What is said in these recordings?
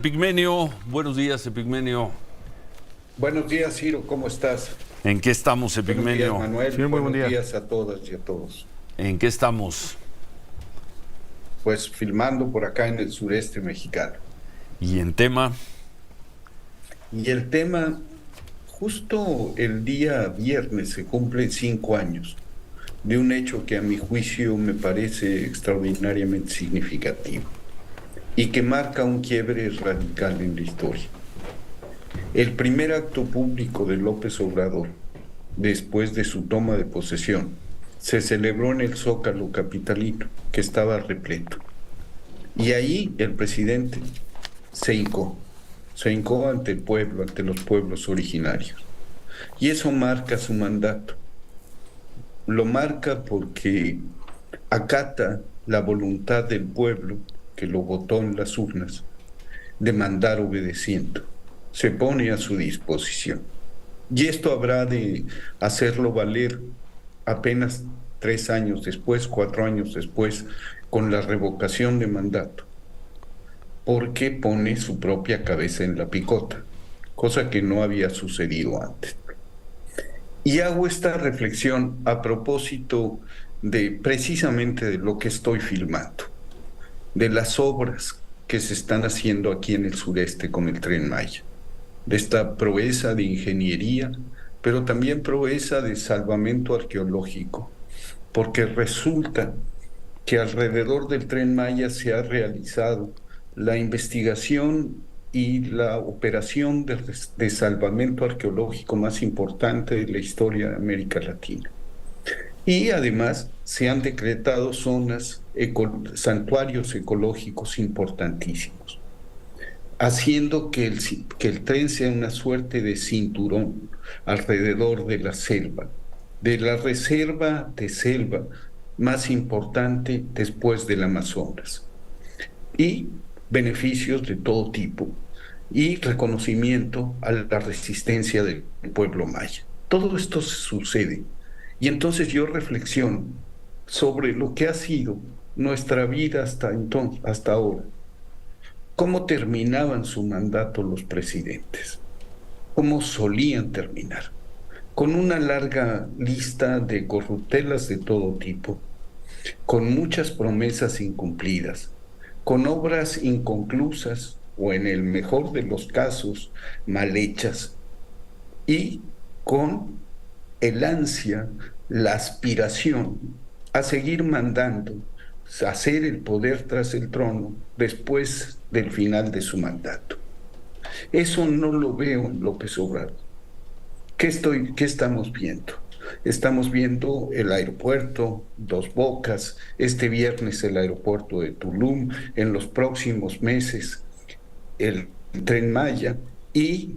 Epigmenio, buenos días, Epigmenio. Buenos días, Ciro, ¿cómo estás? ¿En qué estamos, Buenos días, Epigmenio? Manuel. Sí, muy buen Buenos día. días a todas y a todos. ¿En qué estamos? Pues filmando por acá en el sureste mexicano. ¿Y en tema? Y el tema, justo el día viernes se cumplen 5 años de un hecho que a mi juicio me parece extraordinariamente significativo y que marca un quiebre radical en la historia. El primer acto público de López Obrador, después de su toma de posesión, se celebró en el Zócalo capitalino, que estaba repleto. Y ahí el presidente se hincó ante el pueblo, ante los pueblos originarios. Y eso marca su mandato. Lo marca porque acata la voluntad del pueblo que lo votó en las urnas de mandar obedeciendo. Se pone a su disposición. Y esto habrá de hacerlo valer apenas 3 años después, 4 años después, con la revocación de mandato, porque pone su propia cabeza en la picota, cosa que no había sucedido antes. Y hago esta reflexión a propósito de precisamente de lo que estoy filmando, de las obras que se están haciendo aquí en el sureste con el Tren Maya, de esta proeza de ingeniería, pero también proeza de salvamento arqueológico, porque resulta que alrededor del Tren Maya se ha realizado la investigación y la operación de salvamento arqueológico más importante de la historia de América Latina. Y además se han decretado santuarios ecológicos importantísimos, haciendo que el tren sea una suerte de cinturón alrededor de la selva, de la reserva de selva más importante después del Amazonas, y beneficios de todo tipo, y reconocimiento a la resistencia del pueblo maya. Todo esto sucede. Y entonces yo reflexiono sobre lo que ha sido nuestra vida hasta entonces, hasta ahora. ¿Cómo terminaban su mandato los presidentes? ¿Cómo solían terminar? Con una larga lista de corruptelas de todo tipo, con muchas promesas incumplidas, con obras inconclusas o en el mejor de los casos mal hechas, y con el ansia, la aspiración a seguir mandando, a hacer el poder tras el trono después del final de su mandato. Eso no lo veo en López Obrador. ¿Qué estamos viendo? Estamos viendo el aeropuerto Dos Bocas, este viernes el aeropuerto de Tulum, en los próximos meses el Tren Maya, y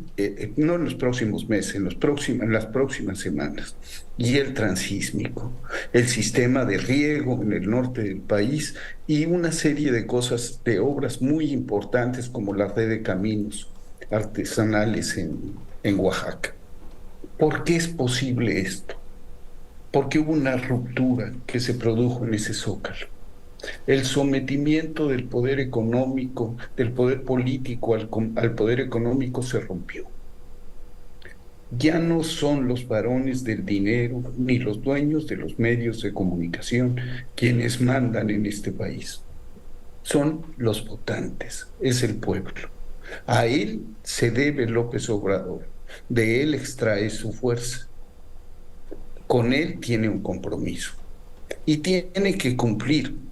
no en los próximos meses, en las próximas semanas, y el transísmico, el sistema de riego en el norte del país y una serie de cosas, de obras muy importantes como la red de caminos artesanales en Oaxaca. ¿Por qué es posible esto? Porque hubo una ruptura que se produjo en ese zócalo. El sometimiento del poder económico, del poder político al poder económico se rompió. Ya no son los varones del dinero ni los dueños de los medios de comunicación quienes mandan en este país. Son los votantes, es el pueblo. A él se debe López Obrador, de él extrae su fuerza, con él tiene un compromiso y tiene que cumplir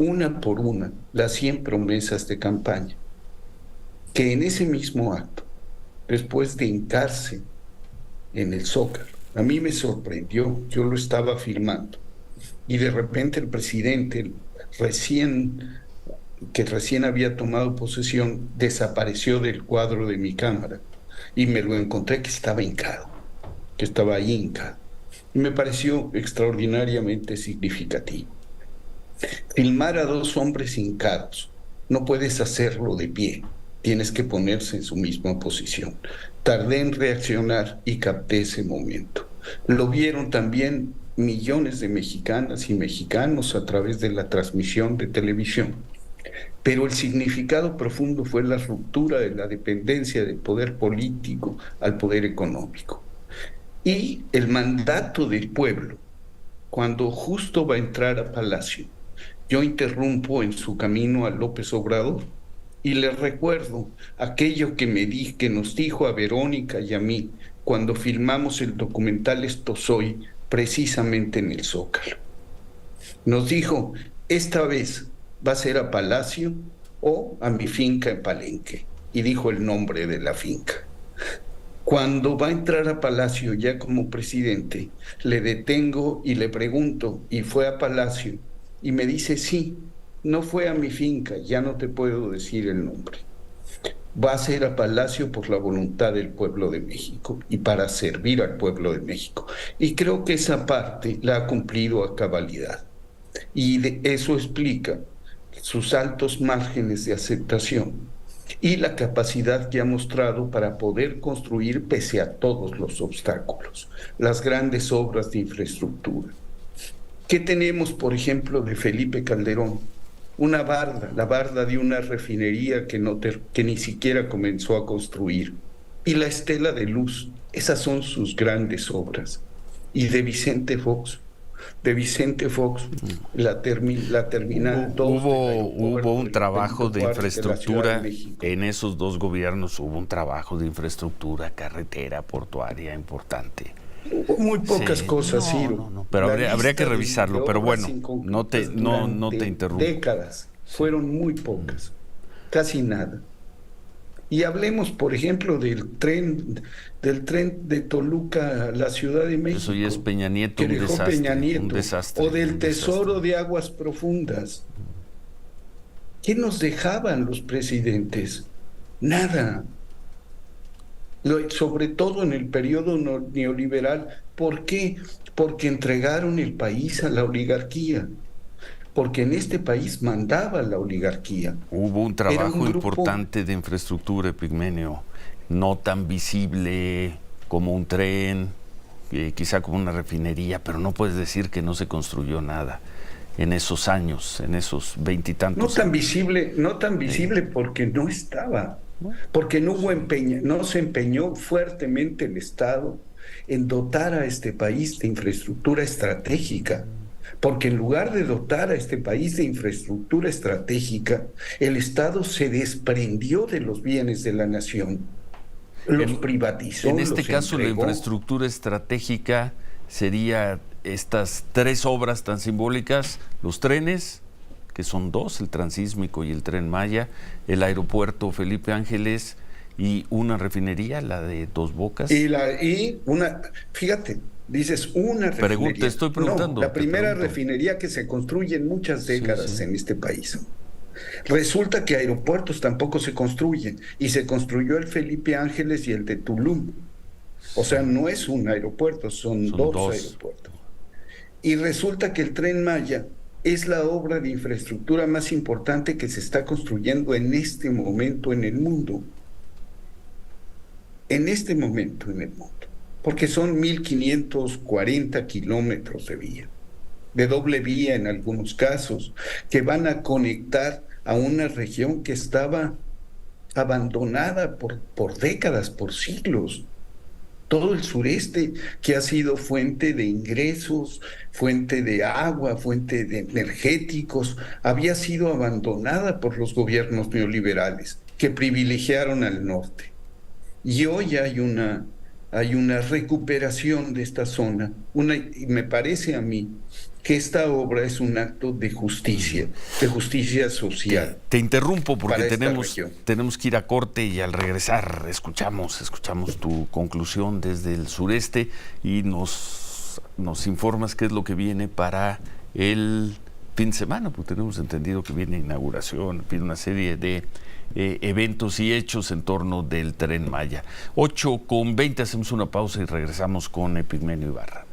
una por una las 100 promesas de campaña, que en ese mismo acto, después de hincarse en el Zócalo, a mí me sorprendió, yo lo estaba filmando, y de repente el presidente, que recién había tomado posesión, desapareció del cuadro de mi cámara, y me lo encontré que estaba hincado, que estaba ahí hincado, y me pareció extraordinariamente significativo. Filmar a dos hombres hincados, no puedes hacerlo de pie, tienes que ponerse en su misma posición. Tardé en reaccionar y capté ese momento. Lo vieron también millones de mexicanas y mexicanos a través de la transmisión de televisión. Pero el significado profundo fue la ruptura de la dependencia del poder político al poder económico. Y el mandato del pueblo, cuando justo va a entrar a Palacio, yo interrumpo en su camino a López Obrador y le recuerdo aquello que nos dijo a Verónica y a mí cuando filmamos el documental Esto Soy, precisamente en el Zócalo. Nos dijo, esta vez va a ser a Palacio o a mi finca en Palenque. Y dijo el nombre de la finca. Cuando va a entrar a Palacio ya como presidente, le detengo y le pregunto, ¿y fue a Palacio? Y me dice, sí, no fue a mi finca, ya no te puedo decir el nombre. Va a ser a Palacio por la voluntad del pueblo de México y para servir al pueblo de México. Y creo que esa parte la ha cumplido a cabalidad. Y eso explica sus altos márgenes de aceptación y la capacidad que ha mostrado para poder construir pese a todos los obstáculos, las grandes obras de infraestructura. ¿Qué tenemos, por ejemplo, de Felipe Calderón? Una barda, la barda de una refinería que ni siquiera comenzó a construir. Y la estela de luz, esas son sus grandes obras. Y de Vicente Fox, la terminal 2 hubo un trabajo de infraestructura de en esos dos gobiernos, hubo un trabajo de infraestructura, carretera, portuaria importante. Hubo muy pocas cosas, Ciro. No, pero habría que revisarlo, pero bueno, no te interrumpo. Décadas, fueron muy pocas, casi nada. Y hablemos, por ejemplo, del tren de Toluca a la Ciudad de México. Eso ya es Peña Nieto, que dejó Peña Nieto, un desastre. O del tesoro de aguas profundas. ¿Qué nos dejaban los presidentes? Nada. Sobre todo en el periodo neoliberal. ¿Por qué? Porque entregaron el país a la oligarquía. Porque en este país mandaba la oligarquía. Hubo un trabajo importante de infraestructura, Epigmenio, no tan visible como un tren, quizá como una refinería, pero no puedes decir que no se construyó nada en esos años, en esos veintitantos años. No tan visible porque no estaba, porque no se empeñó fuertemente el Estado en dotar a este país de infraestructura estratégica. Porque en lugar de dotar a este país de infraestructura estratégica, el Estado se desprendió de los bienes de la nación, los privatizó. En este caso, la infraestructura estratégica sería estas tres obras tan simbólicas: los trenes, que son dos, el Transísmico y el Tren Maya, el aeropuerto Felipe Ángeles y una refinería, la de Dos Bocas. Fíjate, dices una refinería. Te estoy preguntando. No, la primera refinería que se construye en muchas décadas en este país. Resulta que aeropuertos tampoco se construyen, y se construyó el Felipe Ángeles y el de Tulum. O sea, no es un aeropuerto, son dos aeropuertos. Y resulta que el Tren Maya es la obra de infraestructura más importante que se está construyendo en este momento en el mundo. En este momento en el mundo. Porque son 1.540 kilómetros de vía, de doble vía en algunos casos, que van a conectar a una región que estaba abandonada por décadas, por siglos. Todo el sureste, que ha sido fuente de ingresos, fuente de agua, fuente de energéticos, había sido abandonada por los gobiernos neoliberales que privilegiaron al norte. Y hoy hay una recuperación de esta zona, y me parece a mí que esta obra es un acto de justicia social. Te interrumpo porque tenemos que ir a corte, y al regresar escuchamos tu conclusión desde el sureste y nos informas qué es lo que viene para el fin de semana, porque tenemos entendido que viene inauguración, viene una serie de eventos y hechos en torno del Tren Maya. 8:20, hacemos una pausa y regresamos con Epigmenio Ibarra.